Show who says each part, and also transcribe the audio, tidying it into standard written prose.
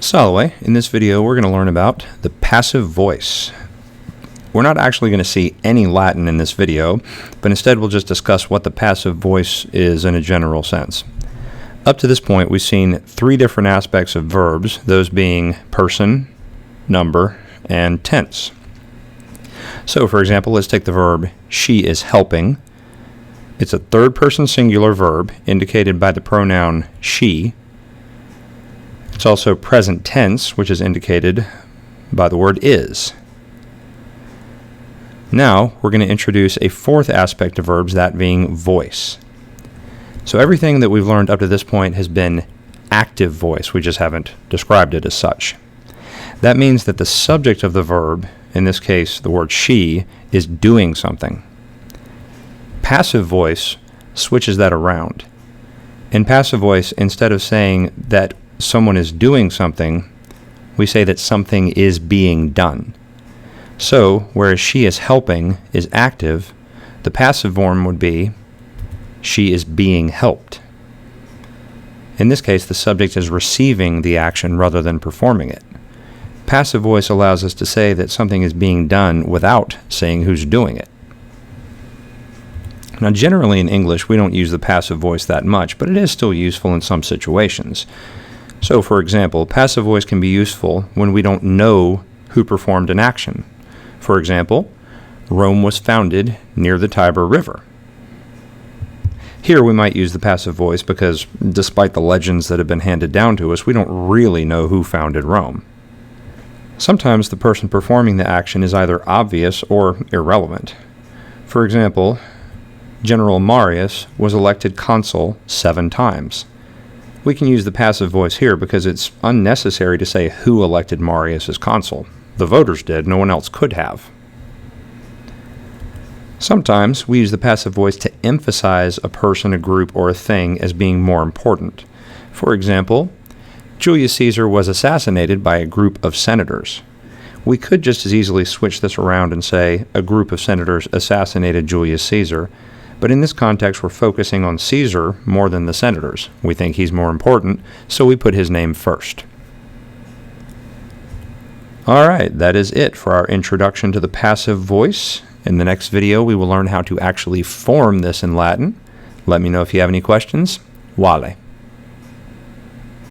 Speaker 1: Salve, in this video we're going to learn about the passive voice. We're not actually going to see any Latin in this video, but instead we'll just discuss what the passive voice is in a general sense. Up to this point we've seen three different aspects of verbs, those being person, number, and tense. So for example, let's take the verb she is helping. It's a third person singular verb indicated by the pronoun she. It's also present tense, which is indicated by the word is. Now we're going to introduce a fourth aspect of verbs, that being voice. So everything that we've learned up to this point has been active voice, we just haven't described it as such. That means that the subject of the verb, in this case the word she, is doing something. Passive voice switches that around. In passive voice, instead of saying that someone is doing something, we say that something is being done. So, whereas she is helping is active, the passive form would be she is being helped. In this case, the subject is receiving the action rather than performing it. Passive voice allows us to say that something is being done without saying who's doing it. Now, generally in English, we don't use the passive voice that much, but it is still useful in some situations. So, for example, passive voice can be useful when we don't know who performed an action. For example, Rome was founded near the Tiber River. Here we might use the passive voice because, despite the legends that have been handed down to us, we don't really know who founded Rome. Sometimes the person performing the action is either obvious or irrelevant. For example, General Marius was elected consul 7 times. We can use the passive voice here because it's unnecessary to say who elected Marius as consul. The voters did, no one else could have. Sometimes we use the passive voice to emphasize a person, a group, or a thing as being more important. For example, Julius Caesar was assassinated by a group of senators. We could just as easily switch this around and say a group of senators assassinated Julius Caesar, but in this context we're focusing on Caesar more than the senators. We think he's more important, so we put his name first. Alright, that is it for our introduction to the passive voice. In the next video we will learn how to actually form this in Latin. Let me know if you have any questions. Vale.